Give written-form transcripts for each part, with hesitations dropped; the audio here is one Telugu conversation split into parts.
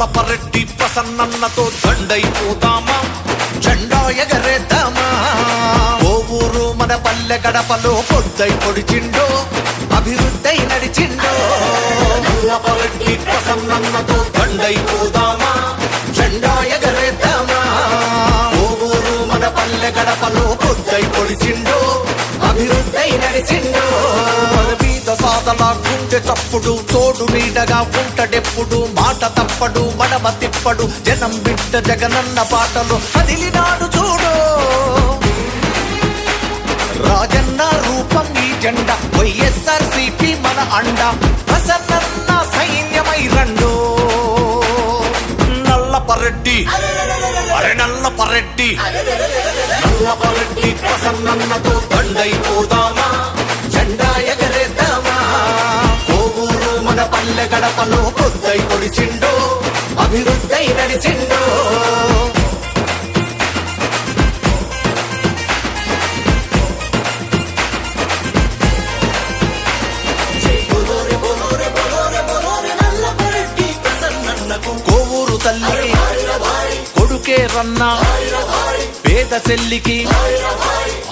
నల్లపరెడ్డి ప్రసన్నన్నతో దండైపోదామా, జెండా ఎగరేద్దామా. ఓ ఊరు మన పల్లె గడపలో పొద్దై పొడిచిండో, అభివృద్ధి నడిచిండో. నల్లపరెడ్డి ప్రసన్నన్నతో దండైపోదామా, జెండా ఎగరేద్దామా. ఓ ఊరు మన పల్లె గడపలో పొద్దై పొడిచిండో, అభివృద్ధి నడిచిండో. సాధన గుండె చప్పుడు, తోడు నీడగా ఉంటడెప్పుడు. మాట తప్పడు, మడమ తిప్పడు, జనం బిడ్డ జగనన్న పాటలు కదిలినాడు చూడు. రాజన్న రూపం ఈ జెండా, వైఎస్ఆర్సీపీ మన అండ. ప్రసన్నన్న సైన్యమై రండు. నల్లపరెడ్డి అరే నల్లపరెడ్డి, నల్లపరెడ్డి ప్రసన్నన్నతో దండైపోదామా, జెండా ఎగరేద్దామా. ఓ ఊరు మన పల్లె గడపలో పొద్దై పొడిచిండో, అభివృద్ధి నడిచిండో. కోవూరు తల్లి కొడుకే రన్నా, పేద చెల్లికి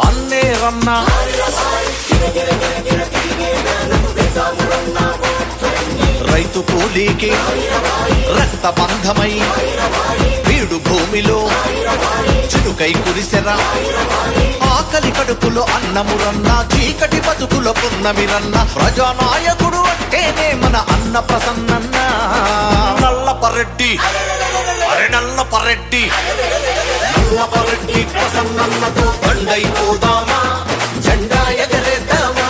అన్నే రన్నా. రైతు కూలీకి రక్త బంధమై వీడు భూమిలో చిరుకై కురిసెరా. ఆకలి కడుపులో అన్నమురన్నా, చీకటి బతుకులో పున్నమిరన్న. ప్రజానాయకుడు అంటేనే మన అన్న ప్రసన్నన్న. నల్లపరెడ్డి అరే నల్లపరెడ్డి, నల్లపరెడ్డి ప్రసన్నన్నతో దండైపోదామా, జెండా ఎగరేద్దామా.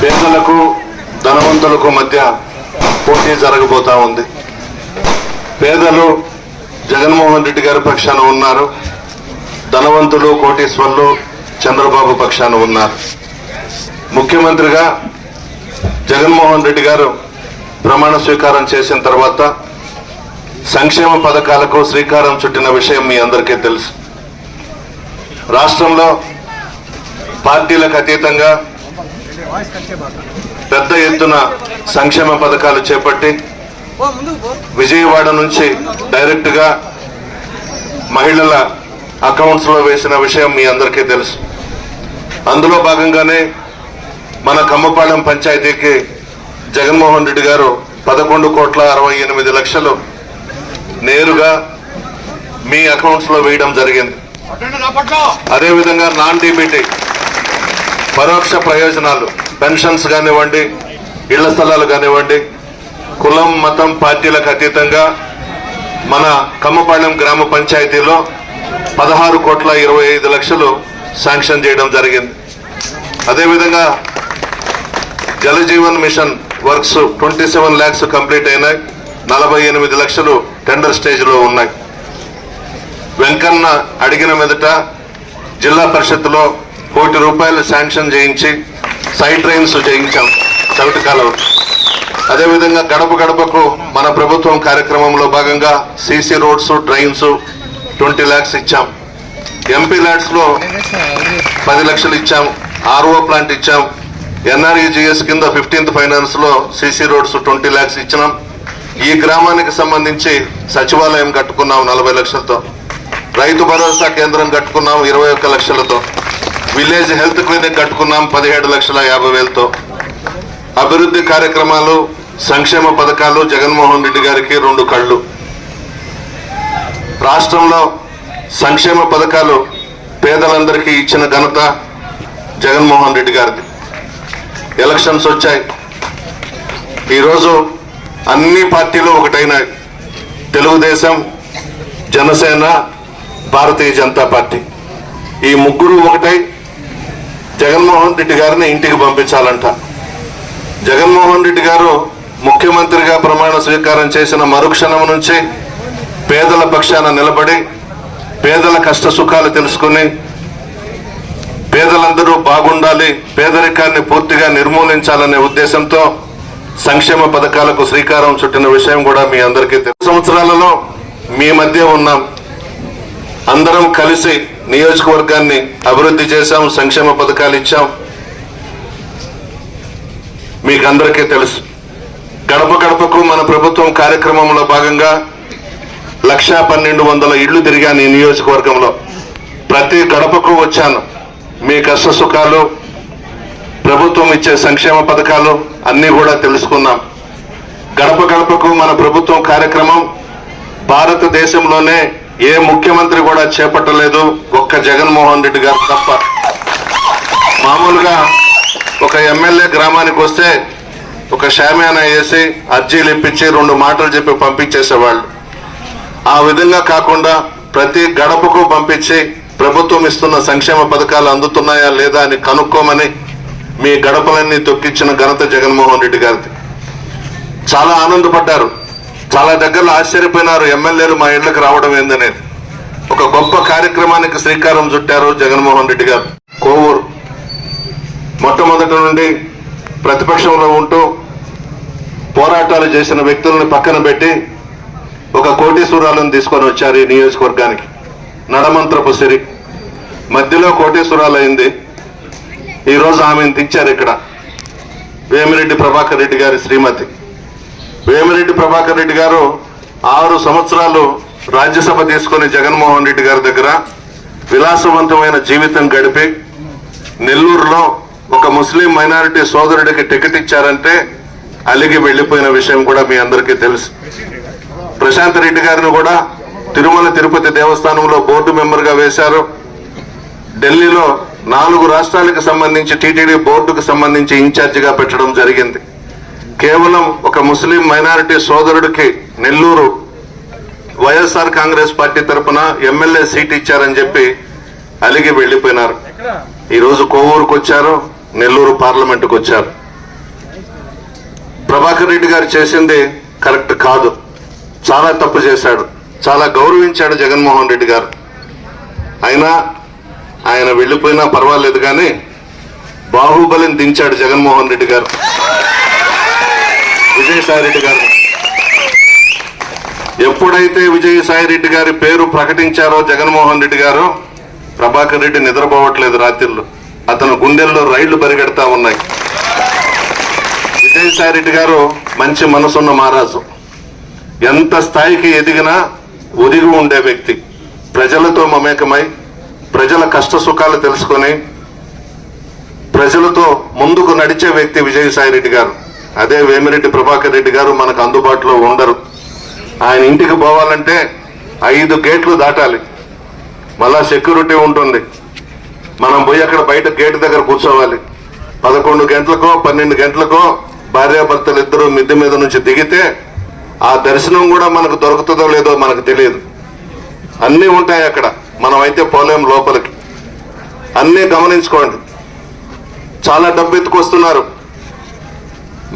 పేదలకు ధనవంతులకు మధ్య పోటీ జరగబోతా ఉంది. పేదలు జగన్మోహన్ రెడ్డి గారి పక్షాన ఉన్నారు, ధనవంతులు కోటీశ్వర్లు చంద్రబాబు పక్షాన ఉన్నారు. ముఖ్యమంత్రిగా జగన్మోహన్ రెడ్డి గారు ప్రమాణ స్వీకారం చేసిన తర్వాత సంక్షేమ పథకాలకు శ్రీకారం చుట్టిన విషయం మీ అందరికీ తెలుసు. రాష్ట్రంలో పార్టీలకు అతీతంగా పెద్ద ఎత్తున సంక్షేమ పథకాలు చేపట్టి విజయవాడ నుంచి డైరెక్ట్ గా మహిళల అకౌంట్స్ లో వేసిన విషయం మీ అందరికీ తెలుసు. అందులో భాగంగానే మన కమ్మపాలెం పంచాయతీకి జగన్మోహన్ రెడ్డి గారు 11,68,00,000 నేరుగా మీ అకౌంట్స్ లో వేయడం జరిగింది. అదేవిధంగా నాన్ డీబీటీ పరోక్ష ప్రయోజనాలు, పెన్షన్స్ కానివ్వండి, ఇళ్ల స్థలాలు కానివ్వండి, కులం మతం పార్టీలకు అతీతంగా మన కమ్మపాలెం గ్రామ పంచాయతీలో 16,25,00,000 శాంక్షన్ చేయడం జరిగింది. అదేవిధంగా Jal Jeevan mission works 27 lakhs complete అయినాయి, 48 లక్షలు టెండర్ స్టేజ్ లో ఉన్నాయి. వెంకన్న అడిగిన మీదట జిల్లా పరిషత్తులో ₹1 కోటి శాంక్షన్ చేయించి సైడ్ డ్రైన్స్ చేయించాం, చవిటి కాలువ. అదేవిధంగా గడప గడపకు మన ప్రభుత్వం కార్యక్రమంలో భాగంగా సీసీ రోడ్స్, డ్రైన్స్ 20 lakhs ఇచ్చాం. ఎంపీ ల్యాడ్స్ లో 10 లక్షలు ఇచ్చాం, ఆర్ఓ ప్లాంట్ ఇచ్చాం. ఎన్ఆర్ఈజిఎస్ కింద 15th ఫైనాన్స్ లో సీసీ రోడ్స్ 20 lakhs ఇచ్చినాం. ఈ గ్రామానికి సంబంధించి సచివాలయం కట్టుకున్నాం 40 లక్షలతో, రైతు భరోసా కేంద్రం కట్టుకున్నాం 21 లక్షలతో, విలేజ్ హెల్త్ క్లినిక్ కట్టుకున్నాం 17,50,000తో. అభివృద్ధి కార్యక్రమాలు, సంక్షేమ పథకాలు జగన్మోహన్ రెడ్డి గారికి 2 కళ్ళు. రాష్ట్రంలో సంక్షేమ పథకాలు పేదలందరికీ ఇచ్చిన ఘనత జగన్మోహన్ రెడ్డి గారిది. ఎలక్షన్స్ వచ్చాయి, ఈరోజు అన్ని పార్టీలు ఒకటైనాయి. తెలుగుదేశం, జనసేన, భారతీయ జనతా పార్టీ ఈ ముగ్గురు ఒకటై జగన్మోహన్ రెడ్డి గారిని ఇంటికి పంపించాలంట. జగన్మోహన్ రెడ్డి గారు ముఖ్యమంత్రిగా ప్రమాణ స్వీకారం చేసిన మరుక్షణం నుంచి పేదల పక్షాన నిలబడి పేదల కష్ట సుఖాలు తెలుసుకుని పేదలందరూ బాగుండాలి, పేదరికాన్ని పూర్తిగా నిర్మూలించాలనే ఉద్దేశంతో సంక్షేమ పథకాలకు శ్రీకారం చుట్టిన విషయం కూడా మీ అందరికీ తెలుసు. సంవత్సరాలలో మీ మధ్య ఉన్నాం, అందరం కలిసి నియోజకవర్గాన్ని అభివృద్ధి చేశాం, సంక్షేమ పథకాలు ఇచ్చాం. మీకు అందరికీ తెలుసు, గడప గడపకు మన ప్రభుత్వం కార్యక్రమంలో భాగంగా 1,12,100 ఇళ్లు తిరిగాను ఈ నియోజకవర్గంలో. ప్రతి గడపకు వచ్చాను, మీ కష్ట సుఖాలు, ప్రభుత్వం ఇచ్చే సంక్షేమ పథకాలు అన్నీ కూడా తెలుసుకున్నాం. గడప గడపకు మన ప్రభుత్వం కార్యక్రమం భారతదేశంలోనే ఏ ముఖ్యమంత్రి కూడా చేపట్టలేదు, ఒక్క జగన్మోహన్ రెడ్డి గారు తప్ప. మామూలుగా ఒక ఎమ్మెల్యే గ్రామానికి వస్తే ఒక షామియానా వేసి అర్జీలు ఇప్పించి 2 మాటలు చెప్పి పంపించేసేవాళ్ళు. ఆ విధంగా కాకుండా ప్రతి గడపకు పంపించి ప్రభుత్వం ఇస్తున్న సంక్షేమ పథకాలు అందుతున్నాయా లేదా అని కనుక్కోమని మీ గడపలన్నీ తొక్కించిన ఘనత జగన్మోహన్ రెడ్డి గారిది. చాలా ఆనందపడ్డారు, చాలా దగ్గరలో ఆశ్చర్యపోయినారు ఎమ్మెల్యేలు మా ఇళ్లకు రావడం ఏందనేది. ఒక గొప్ప కార్యక్రమానికి శ్రీకారం చుట్టారు జగన్మోహన్ రెడ్డి గారు. కోవూరు మొట్టమొదటి నుండి ప్రతిపక్షంలో ఉంటూ పోరాటాలు చేసిన వ్యక్తులను పక్కన పెట్టి ఒక కోటీశ్వరాలను తీసుకొని వచ్చారు ఈ నియోజకవర్గానికి. నడమంత్రపు సిరి మధ్యలో కోటీశ్వరాలు అయింది. ఈరోజు ఆమెను తెచ్చారు ఇక్కడ. వేమిరెడ్డి ప్రభాకర్ రెడ్డి గారి శ్రీమతి. వేమిరెడ్డి ప్రభాకర్ రెడ్డి గారు 6 సంవత్సరాలు రాజ్యసభ తీసుకొని జగన్మోహన్ రెడ్డి గారి దగ్గర విలాసవంతమైన జీవితం గడిపి నెల్లూరులో ఒక ముస్లిం మైనారిటీ సోదరుడికి టికెట్ ఇచ్చారంటే అలిగి వెళ్లిపోయిన విషయం కూడా మీ అందరికీ తెలుసు. ప్రశాంత్ రెడ్డి గారిని కూడా తిరుమల తిరుపతి దేవస్థానంలో బోర్డు మెంబర్గా వేశారు. ఢిల్లీలో 4 రాష్ట్రాలకు సంబంధించి టీటీడీ బోర్డుకు సంబంధించి ఇన్ఛార్జిగా పెట్టడం జరిగింది. కేవలం ఒక ముస్లిం మైనారిటీ సోదరుడికి నెల్లూరు వైఎస్ఆర్ కాంగ్రెస్ పార్టీ తరఫున ఎమ్మెల్యే సీట్ ఇచ్చారని చెప్పి అలిగి వెళ్లిపోయినారు. ఈరోజు కోవూరుకు వచ్చారు, నెల్లూరు పార్లమెంటుకు వచ్చారు. ప్రభాకర్ రెడ్డి గారు చేసింది కరెక్ట్ కాదు, చాలా తప్పు చేశాడు. చాలా గౌరవించాడు జగన్మోహన్ రెడ్డి గారు. అయినా ఆయన వెళ్ళిపోయినా పర్వాలేదు, కానీ బాహుబలిని దించాడు జగన్మోహన్ రెడ్డి గారు. విజయసాయి రెడ్డి గారు ఎప్పుడైతే విజయసాయి రెడ్డి గారి పేరు ప్రకటించారో జగన్మోహన్ రెడ్డి గారు, ప్రభాకర్ రెడ్డి నిద్రపోవట్లేదు రాత్రిళ్ళు. అతను గుండెల్లో రైళ్లు పరిగెడతా ఉన్నాయి. విజయసాయి రెడ్డి గారు మంచి మనసున్న మహారాజు. ఎంత స్థాయికి ఎదిగినా ఒదిగి ఉండే వ్యక్తి. ప్రజలతో మమేకమై ప్రజల కష్ట సుఖాలు తెలుసుకొని ప్రజలతో ముందుకు నడిచే వ్యక్తి విజయసాయి రెడ్డి గారు. అదే వేమిరెడ్డి ప్రభాకర్ రెడ్డి గారు మనకు అందుబాటులో ఉండరు. ఆయన ఇంటికి పోవాలంటే 5 గేట్లు దాటాలి, మళ్ళా సెక్యూరిటీ ఉంటుంది. మనం పోయి అక్కడ బయట గేటు దగ్గర కూర్చోవాలి. 11 గంటలకో 12 గంటలకో భార్యాభర్తలు ఇద్దరు మిద్దె మీద నుంచి దిగితే ఆ దర్శనం కూడా మనకు దొరుకుతుందో లేదో మనకు తెలియదు. అన్నీ ఉంటాయి అక్కడ, మనం అయితే పోలేం లోపలికి. అన్నీ గమనించుకోండి. చాలా డబ్బు ఎత్తుకొస్తున్నారు.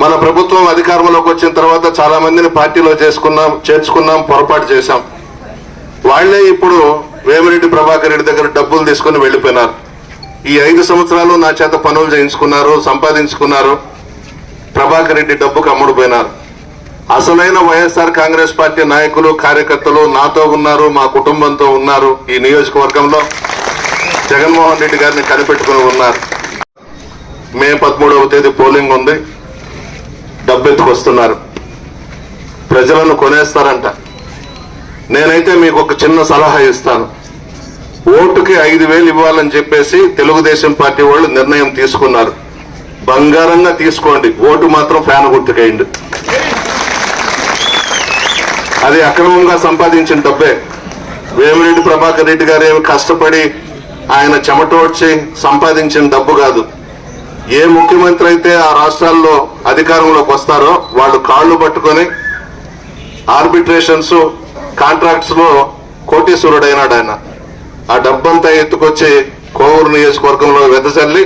మన ప్రభుత్వం అధికారంలోకి వచ్చిన తర్వాత చాలా మందిని పార్టీలో చేర్చుకున్నాం, పొరపాటు చేశాం. వాళ్లే ఇప్పుడు వేమిరెడ్డి ప్రభాకర్ రెడ్డి దగ్గర డబ్బులు తీసుకుని వెళ్లిపోయినారు. ఈ 5 సంవత్సరాలు నా చేత పనులు చేయించుకున్నారు, సంపాదించుకున్నారు. ప్రభాకర్ రెడ్డి డబ్బుకు అమ్ముడుపోయినారు. అసలైన వైఎస్ఆర్ కాంగ్రెస్ పార్టీ నాయకులు, కార్యకర్తలు నాతో ఉన్నారు, మా కుటుంబంతో ఉన్నారు. ఈ నియోజకవర్గంలో జగన్మోహన్ రెడ్డి గారిని కనిపెట్టుకుని ఉన్నారు. మే 13వ తేదీ పోలింగ్ ఉంది. డబ్బెత్తుకొస్తున్నారు, ప్రజలను కొనేస్తారంట. నేనైతే మీకు ఒక చిన్న సలహా ఇస్తాను. ఓటుకి 5,000 ఇవ్వాలని చెప్పేసి తెలుగుదేశం పార్టీ వాళ్ళు నిర్ణయం తీసుకున్నారు. బంగారంగా తీసుకోండి, ఓటు మాత్రం ఫ్యాన్ గుర్తుకేయండి. అది అక్రమంగా సంపాదించిన డబ్బే. వేమిరెడ్డి ప్రభాకర్ రెడ్డి గారు ఏమి కష్టపడి ఆయన చెమటోడ్చి సంపాదించిన డబ్బు కాదు. ఏ ముఖ్యమంత్రి అయితే ఆ రాష్ట్రాల్లో అధికారంలోకి వస్తారో వాళ్ళు కాళ్లు పట్టుకొని ఆర్బిట్రేషన్స్, కాంట్రాక్ట్స్ లో కోటీశ్వరుడైనాడు ఆయన. ఆ డబ్బంతా ఎత్తుకొచ్చి కోవూరు నియోజకవర్గంలో వెదజల్లి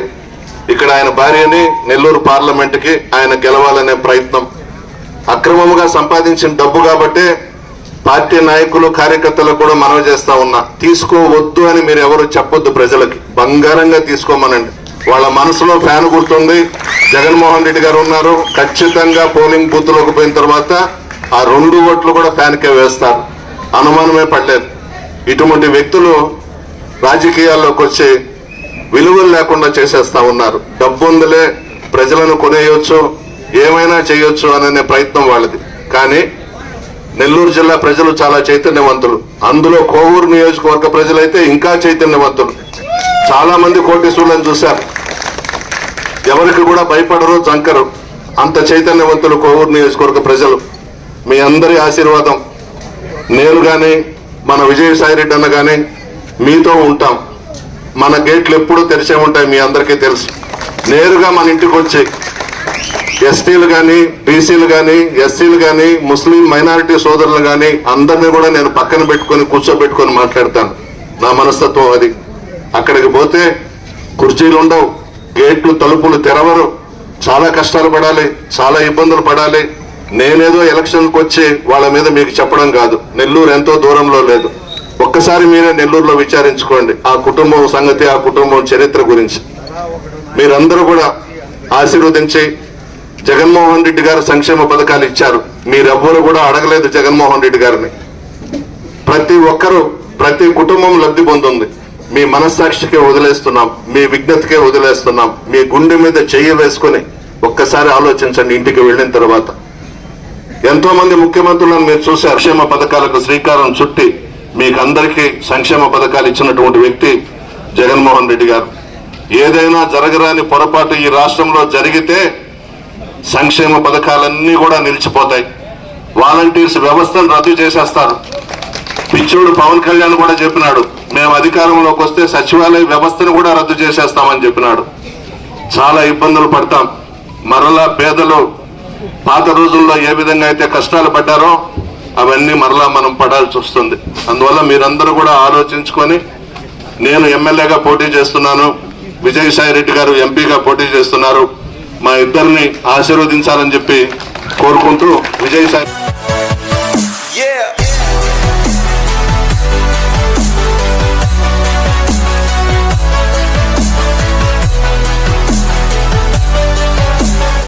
ఇక్కడ ఆయన భార్యని నెల్లూరు పార్లమెంటుకి ఆయన గెలవాలనే ప్రయత్నం. అక్రమంగా సంపాదించిన డబ్బు కాబట్టే పార్టీ నాయకులు కార్యకర్తలు కూడా మనవి చేస్తా ఉన్నా, తీసుకోవద్దు అని మీరు ఎవరు చెప్పొద్దు. ప్రజలకి బంగారంగా తీసుకోమనండి. వాళ్ళ మనసులో ఫ్యాన్ గుర్తుంది, జగన్మోహన్ రెడ్డి గారు ఉన్నారు, ఖచ్చితంగా పోలింగ్ బూత్ లోకి పోయిన తర్వాత ఆ 2 ఓట్లు కూడా ఫ్యాన్కే వేస్తారు, అనుమానమే పడలేదు. ఇటువంటి వ్యక్తులు రాజకీయాల్లోకి వచ్చి విలువలు లేకుండా చేసేస్తా ఉన్నారు. డబ్బు ఉందిలే, ప్రజలను కొనేయొచ్చు, ఏమైనా చేయొచ్చు అనే ప్రయత్నం వాళ్ళది. కానీ నెల్లూరు జిల్లా ప్రజలు చాలా చైతన్యవంతులు. అందులో కోవూరు నియోజకవర్గ ప్రజలైతే ఇంకా చైతన్యవంతులు. చాలా మంది కోటీశ్వరులను చూశారు, ఎవరికి కూడా భయపడరు, జంకరు. అంత చైతన్యవంతులు కోవూరు నియోజకవర్గ ప్రజలు. మీ అందరి ఆశీర్వాదం, నేను కానీ మన విజయసాయిరెడ్డి అన్న కానీ మీతో ఉంటాం. మన గేట్లు ఎప్పుడూ తెరిచే ఉంటాయి, మీ అందరికీ తెలుసు. నేరుగా మన ఇంటికి వచ్చి ఎస్టీలు కానీ, బీసీలు కానీ, ఎస్సీలు కానీ, ముస్లిం మైనారిటీ సోదరులు కానీ అందరినీ కూడా నేను పక్కన పెట్టుకొని కూర్చోబెట్టుకొని మాట్లాడతాను. నా మనస్తత్వం అది. అక్కడికి పోతే కుర్చీలు ఉండవు, గేట్లు తలుపులు తెరవరు, చాలా కష్టాలు పడాలి, చాలా ఇబ్బందులు పడాలి. నేనేదో ఎలక్షన్కి వచ్చి వాళ్ళ మీద మీకు చెప్పడం కాదు. నెల్లూరు ఎంతో దూరంలో లేదు. ఒక్కసారి మీరే నెల్లూరులో విచారించుకోండి ఆ కుటుంబం సంగతి, ఆ కుటుంబం చరిత్ర గురించి. మీరందరూ కూడా ఆశీర్వదించి జగన్మోహన్ రెడ్డి గారు సంక్షేమ పథకాలు ఇచ్చారు. మీరెవ్వరూ కూడా అడగలేదు జగన్మోహన్ రెడ్డి గారిని. ప్రతి ఒక్కరూ, ప్రతి కుటుంబం లబ్ధి పొందుంది. మీ మనస్సాక్షికే వదిలేస్తున్నాం, మీ విజ్ఞతకే వదిలేస్తున్నాం. మీ గుండె మీద చెయ్యి వేసుకొని ఒక్కసారి ఆలోచించండి. ఇంటికి వెళ్ళిన తర్వాత ఎంతో మంది ముఖ్యమంత్రులను మీరు చూశారు. సంక్షేమ పథకాలకు శ్రీకారం చుట్టి మీకు అందరికీ సంక్షేమ పథకాలు ఇచ్చినటువంటి వ్యక్తి జగన్మోహన్ రెడ్డి గారు. ఏదైనా జరగరాని పొరపాటు ఈ రాష్ట్రంలో జరిగితే సంక్షేమ పథకాలన్నీ కూడా నిలిచిపోతాయి. వాలంటీర్స్ వ్యవస్థను రద్దు చేసేస్తారు. పిచ్చోడు పవన్ కళ్యాణ్ కూడా చెప్పినాడు, మేము అధికారంలోకి వస్తే సచివాలయ వ్యవస్థను కూడా రద్దు చేసేస్తామని చెప్పినాడు. చాలా ఇబ్బందులు పడతాం. మరలా పేదలు పాత రోజుల్లో ఏ విధంగా అయితే కష్టాలు పడ్డారో అవన్నీ మరలా మనం పడాల్సి వస్తుంది. అందువల్ల మీరందరూ కూడా ఆలోచించుకొని, నేను ఎమ్మెల్యేగా పోటీ చేస్తున్నాను, విజయసాయిరెడ్డి గారు ఎంపీగా పోటీ చేస్తున్నారు, మా ఇద్దరిని ఆశీర్వదించాలని చెప్పి కోరుకుంటూ విజయసాయి